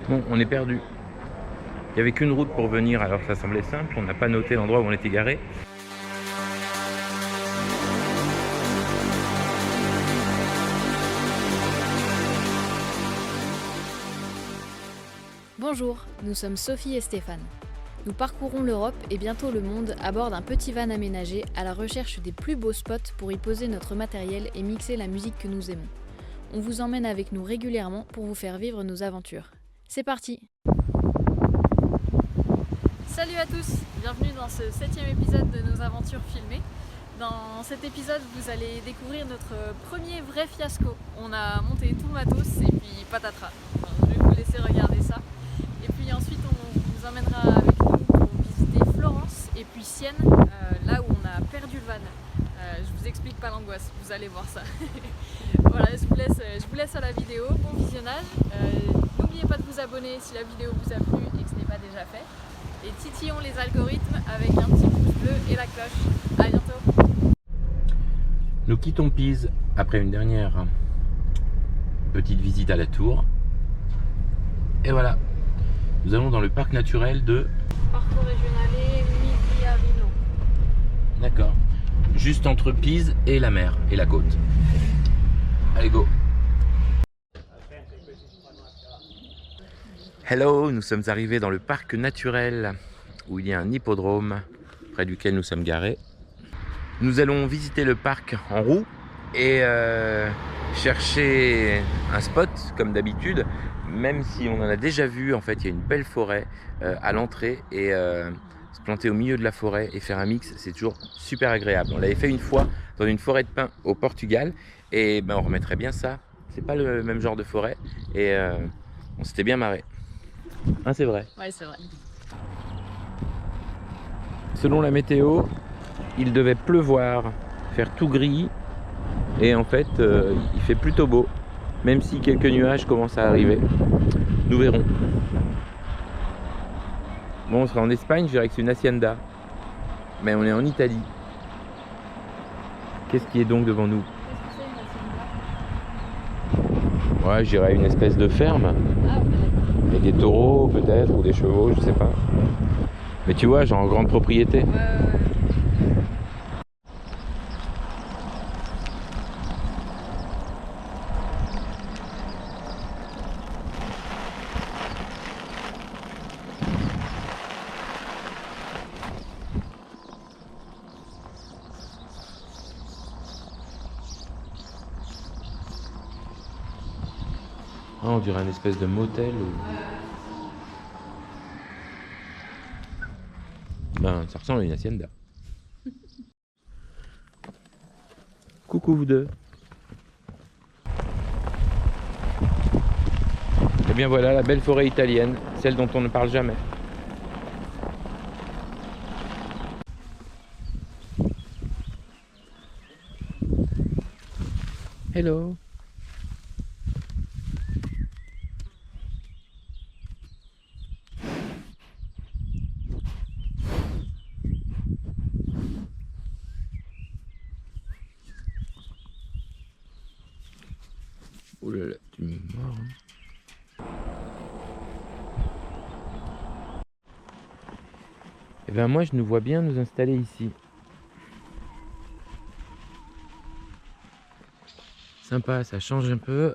Bon, on est perdu. Il n'y avait qu'une route pour venir, alors ça semblait simple. On n'a pas noté l'endroit où on était garé. Bonjour, nous sommes Sophie et Stéphane. Nous parcourons l'Europe et bientôt le monde à bord d'un petit van aménagé à la recherche des plus beaux spots pour y poser notre matériel et mixer la musique que nous aimons. On vous emmène avec nous régulièrement pour vous faire vivre nos aventures. C'est parti! Salut à tous, bienvenue dans ce 7e épisode de nos aventures filmées. Dans cet épisode, vous allez découvrir notre premier vrai fiasco. On a monté tout le matos et puis patatras. Je vais vous laisser regarder ça. Et puis ensuite, on vous emmènera avec nous pour visiter Florence et puis Sienne, là où on a perdu le van. Je vous explique pas l'angoisse, vous allez voir ça. Voilà, je vous laisse à la vidéo. Bon visionnage. N'oubliez pas de vous abonner si la vidéo vous a plu et que ce n'est pas déjà fait. Et titillons les algorithmes avec un petit pouce bleu et la cloche. À bientôt. Nous quittons Pise après une dernière petite visite à la tour. Et voilà, nous allons dans le parc naturel de Parco Regionale Migliarino. D'accord. Juste entre Pise et la mer et la côte. Allez, go. Hello, nous sommes arrivés dans le parc naturel où il y a un hippodrome près duquel nous sommes garés. Nous allons visiter le parc en roue et chercher un spot comme d'habitude, même si on en a déjà vu. En fait, il y a une belle forêt à l'entrée et se planter au milieu de la forêt et faire un mix, c'est toujours super agréable. On l'avait fait une fois dans une forêt de pins au Portugal et on remettrait bien ça. C'est pas le même genre de forêt et on s'était bien marré. Hein, c'est vrai. Ouais, c'est vrai. Selon la météo, il devait pleuvoir, faire tout gris et en fait il fait plutôt beau, même si quelques nuages commencent à arriver. Nous verrons. Bon, on sera en Espagne, je dirais que c'est une hacienda, mais on est en Italie. Qu'est-ce qui est donc devant nous? Ouais, je dirais une espèce de ferme. Ah, ok. Avec des taureaux peut-être, ou des chevaux, je sais pas. Mais tu vois, genre en grande propriété. Ah, on dirait un espèce de motel. Ben, ça ressemble à une hacienda. Coucou vous deux. Et bien voilà la belle forêt italienne, celle dont on ne parle jamais. Hello. Oh là là, tu me mords. Et ben moi je nous vois bien nous installer ici. Sympa, ça change un peu.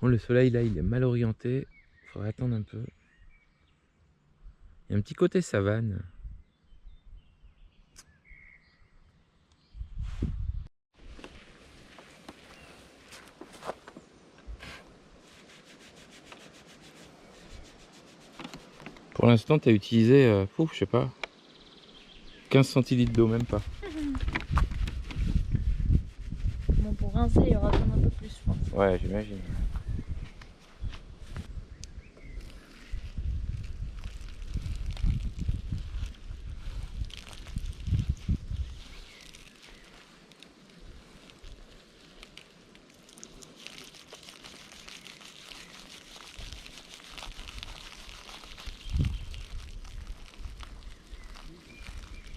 Bon, le soleil là il est mal orienté. Il faudrait attendre un peu. Il y a un petit côté savane. Pour l'instant, tu as utilisé, je sais pas, 15 centilitres d'eau, même pas. Bon, pour rincer, il y aura besoin un peu plus, je pense. Ouais, j'imagine.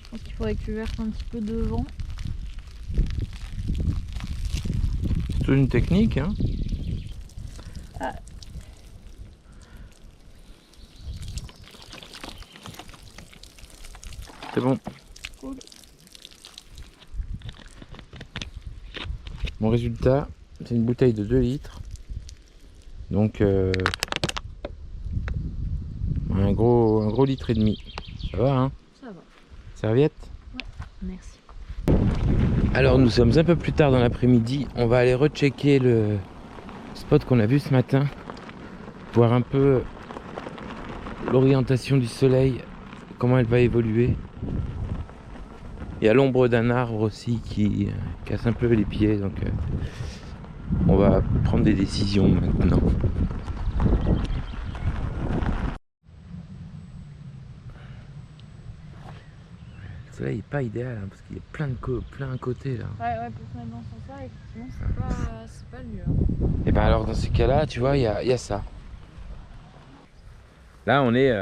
Je pense qu'il faudrait que tu verses un petit peu devant. C'est toute une technique, hein. Ah. C'est bon. Cool. Mon résultat, c'est une bouteille de 2 litres. Donc un gros litre et demi. Ça va, hein? Ça va. Serviette? Ouais, merci. Alors nous sommes un peu plus tard dans l'après-midi. On va aller rechecker le spot qu'on a vu ce matin. Voir un peu l'orientation du soleil, comment elle va évoluer. Il y a l'ombre d'un arbre aussi qui casse un peu les pieds. Donc on va prendre des décisions maintenant. Le soleil n'est pas idéal hein, parce qu'il y a plein à côté là. Ouais, pour se mettre dans son soir, effectivement, c'est pas le mieux. Hein. Et ben alors dans ces cas-là, tu vois, il y a ça. Là, on est.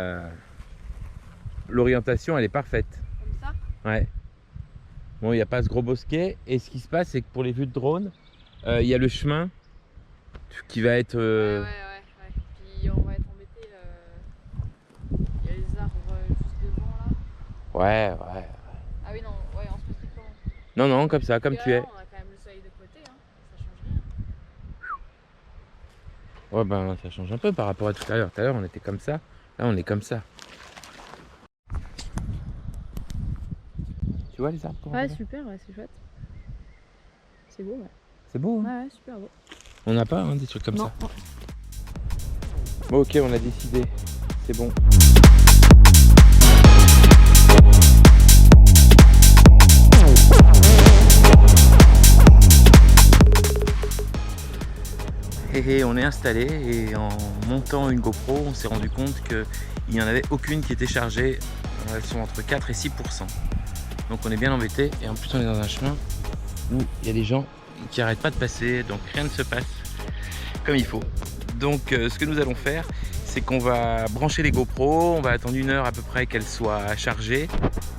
L'orientation, elle est parfaite. Comme ça? Ouais. Bon, il n'y a pas ce gros bosquet. Et ce qui se passe, c'est que pour les vues de drone, il y a le chemin qui va être. Ouais. Puis on va être embêté. Il y a les arbres juste devant là. Ouais. Ah oui, non, ouais, on se met comment? Non, comme ça, comme tu es. On a quand même le soleil de côté, hein. Ça change rien. Ouais, ben ça change un peu par rapport à tout à l'heure. Tout à l'heure, on était comme ça. Là, on est comme ça. Tu vois les arbres? Ouais, super, ouais, c'est chouette. C'est beau, ouais. C'est beau, hein? Ouais, super beau. On n'a pas des trucs comme non. ça. Bon, ok, on a décidé. C'est bon. Et on est installé et en montant une GoPro, on s'est rendu compte qu'il n'y en avait aucune qui était chargée. Elles sont entre 4 et 6%. Donc on est bien embêté et en plus on est dans un chemin où il y a des gens qui n'arrêtent pas de passer, donc rien ne se passe comme il faut. Donc ce que nous allons faire, c'est qu'on va brancher les GoPro, on va attendre 1 heure à peu près qu'elles soient chargées.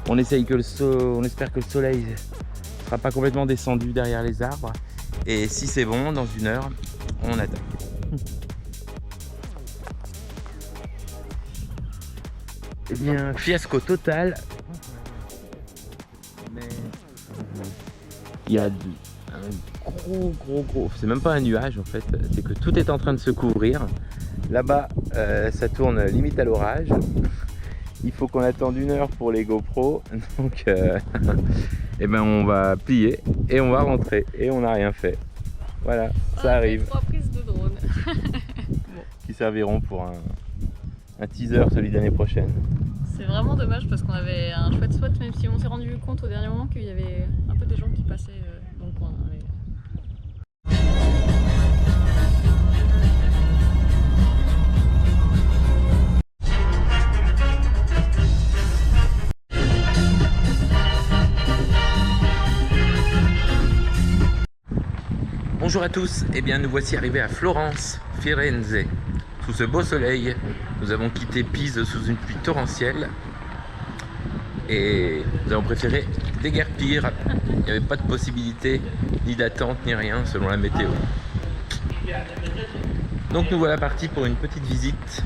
On espère que le soleil ne sera pas complètement descendu derrière les arbres. Et si c'est bon, dans 1 heure, on attend. Eh bien, fiasco total. Mais il y a un gros. C'est même pas un nuage en fait. C'est que tout est en train de se couvrir. Là-bas, ça tourne limite à l'orage. Il faut qu'on attende 1 heure pour les GoPro. Donc, eh ben, on va plier et on va rentrer. Et on n'a rien fait. Voilà, ça arrive. 3 prises de drone. Qui serviront pour un teaser celui de l'année prochaine. C'est vraiment dommage parce qu'on avait un chouette spot, même si on s'est rendu compte au dernier moment qu'il y avait un peu des gens qui passaient dans le coin. Bonjour à tous, eh bien nous voici arrivés à Florence, Firenze. Sous ce beau soleil, nous avons quitté Pise sous une pluie torrentielle et nous avons préféré déguerpir. Il n'y avait pas de possibilité ni d'attente ni rien selon la météo. Donc nous voilà partis pour une petite visite.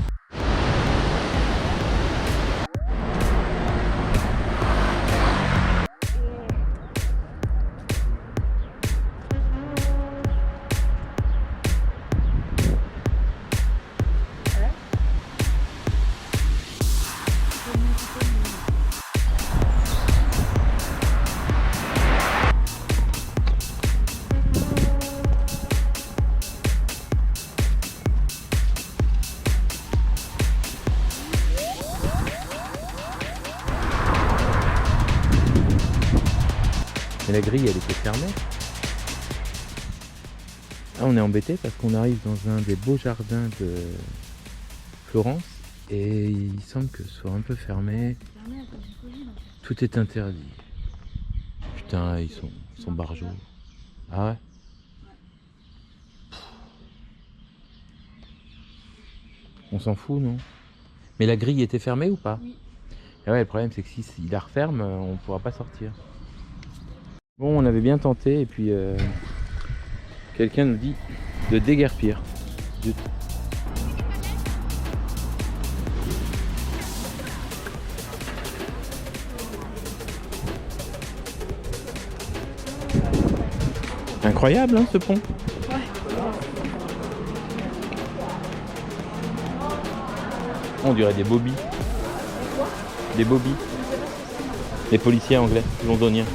Mais la grille elle était fermée. Là on est embêté parce qu'on arrive dans un des beaux jardins de Florence et il semble que ce soit un peu fermé. Tout est interdit. Putain, ils sont barjots. Ah ouais? On s'en fout, non? Mais la grille était fermée ou pas? Oui. Et ouais, le problème c'est que s'il la referme, on ne pourra pas sortir. Bon, on avait bien tenté et puis quelqu'un nous dit de déguerpir. Zut. Incroyable, hein, ce pont. Ouais. On dirait des bobbies. Des bobbies. Les policiers anglais, londoniens.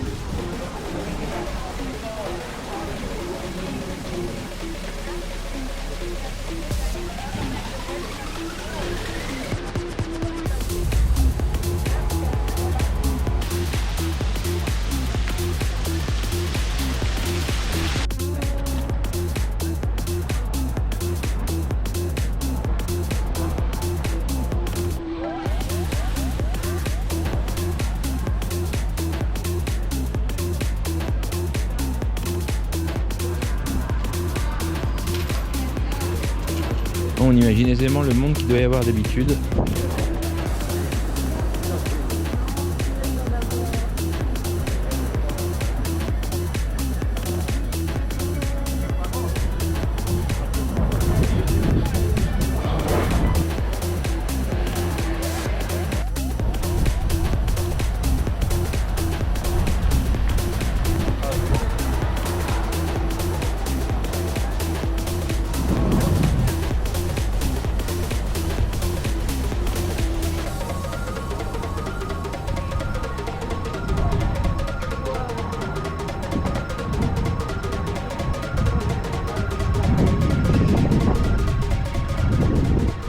On imagine aisément le monde qu'il doit y avoir d'habitude.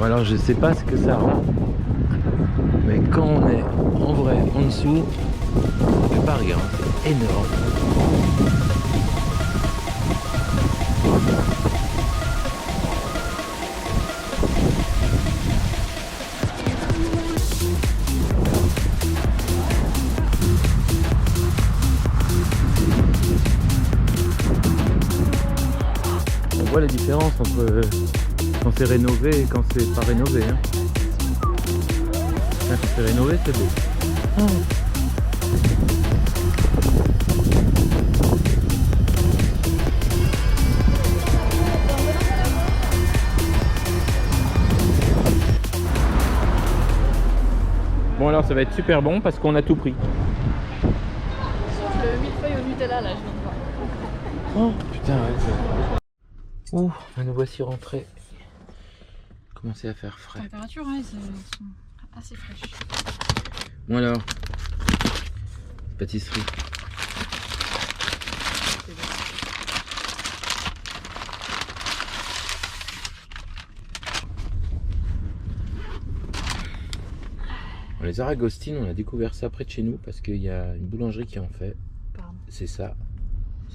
Alors je sais pas ce que ça rend, mais quand on est en vrai en dessous, on peut pas rire, hein, c'est énorme. On voit la différence entre quand c'est rénové et quand c'est pas rénové. Hein. Quand c'est rénové, c'est beau. Oh. Bon alors ça va être super bon parce qu'on a tout pris. Sauf le millefeuille au Nutella là, je viens de voir. Oh putain ouais. Ouh, nous voici rentrés. Commencer à faire frais. La température, ouais, sont assez fraîches. Bon alors, pâtisserie. Bon, les aragostines, on a découvert ça près de chez nous parce qu'il y a une boulangerie qui en fait. C'est ça,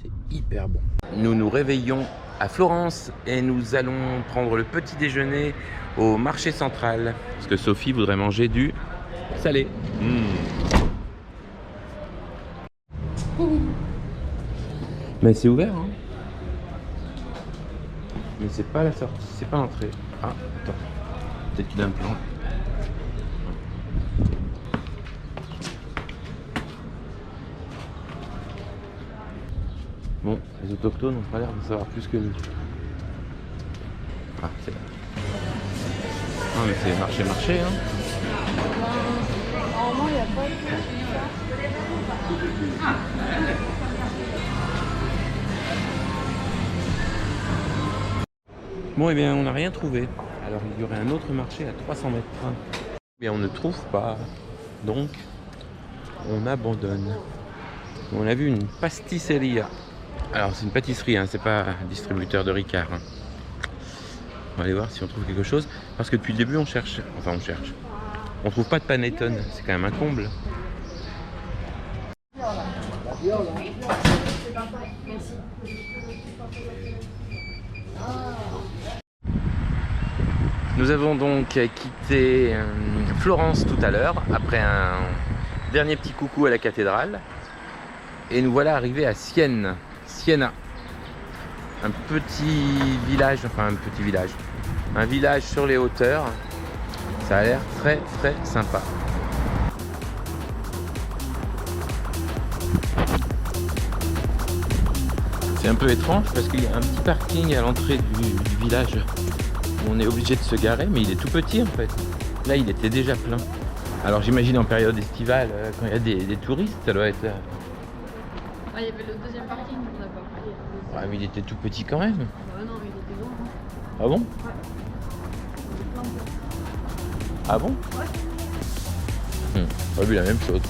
c'est hyper bon. Nous nous réveillons à Florence et nous allons prendre le petit déjeuner au marché central parce que Sophie voudrait manger du salé. Mais c'est ouvert, hein. Mais c'est pas la sortie, c'est pas l'entrée. Ah, attends, peut-être qu'il a un plan. Bon, les autochtones n'ont pas l'air de savoir plus que nous. Ah, c'est là. Ah, mais c'est marché, hein. Normalement, il n'y a pas de... Bon, eh bien, on n'a rien trouvé. Alors, il y aurait un autre marché à 300 mètres. Eh bien, on ne trouve pas. Donc, on abandonne. On a vu une pasticceria. Alors, c'est une pâtisserie, hein, c'est pas un distributeur de Ricard. Hein. On va aller voir si on trouve quelque chose. Parce que depuis le début, on cherche. Enfin, on cherche. On trouve pas de panettone. C'est quand même un comble. Nous avons donc quitté Florence tout à l'heure, après un dernier petit coucou à la cathédrale. Et nous voilà arrivés à Siena. Un petit village, un village sur les hauteurs. Ça a l'air très très sympa. C'est un peu étrange parce qu'il y a un petit parking à l'entrée du village. On est obligé de se garer, mais il est tout petit en fait. Là, il était déjà plein. Alors j'imagine en période estivale, quand il y a des touristes, ça doit être... Ah, il y avait le deuxième parking qu'on n'a pas pris. Ah mais il était tout petit quand même. Ouais, non, mais il était grand. Hein. Ah bon? Ouais. Il y avait plein de places. Ah bon? Ouais. Pas vu la même chose.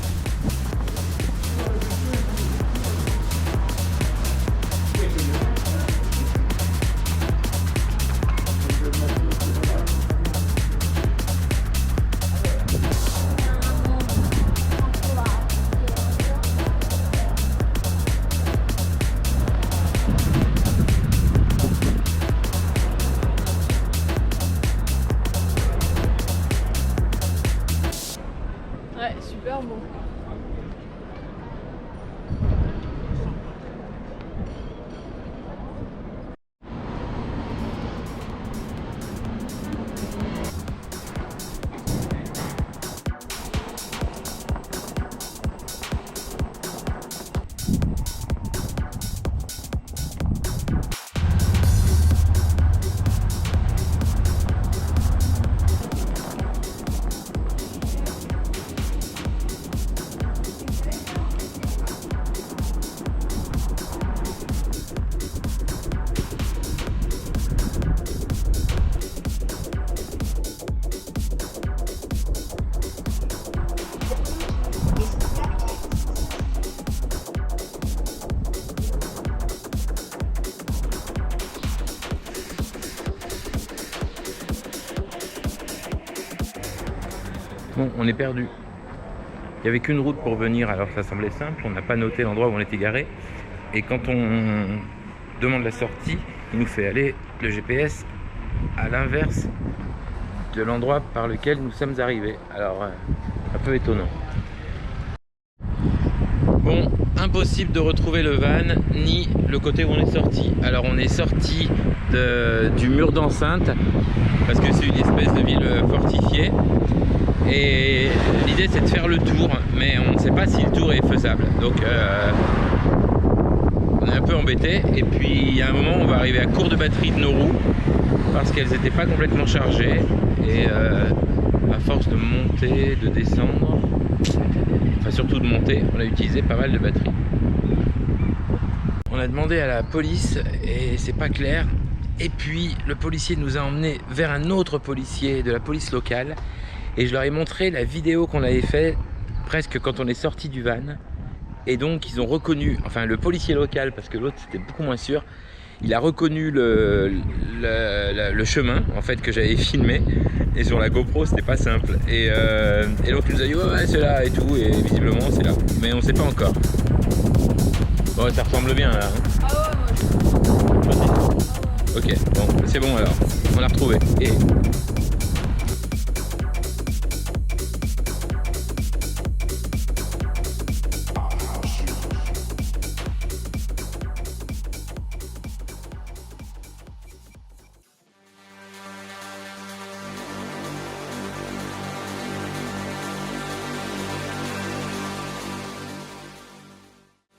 Ouais, super beau. Bon, on est perdu. Il n'y avait qu'une route pour venir, alors ça semblait simple. On n'a pas noté l'endroit où on était garé. Et quand on demande la sortie, il nous fait aller le GPS à l'inverse de l'endroit par lequel nous sommes arrivés. Alors, un peu étonnant. Bon, impossible de retrouver le van ni le côté où on est sorti. Alors on est sorti du mur d'enceinte parce que c'est une espèce de ville fortifiée. Et l'idée c'est de faire le tour, mais on ne sait pas si le tour est faisable. Donc on est un peu embêté. Et puis il y a un moment on va arriver à court de batterie de nos roues parce qu'elles n'étaient pas complètement chargées. Et à force de monter, de descendre, enfin surtout de monter, on a utilisé pas mal de batterie. On a demandé à la police et c'est pas clair. Et puis le policier nous a emmenés vers un autre policier de la police locale. Et je leur ai montré la vidéo qu'on avait fait presque quand on est sorti du van. Et donc ils ont reconnu, enfin le policier local, parce que l'autre c'était beaucoup moins sûr, il a reconnu le chemin en fait que j'avais filmé. Et sur la GoPro c'était pas simple. Et l'autre nous a dit ouais c'est là et tout, et visiblement c'est là. Mais on sait pas encore. Bon ça ressemble bien là. Hein. Ah ouais, moi je... Ok, bon c'est bon alors, on l'a retrouvé. Et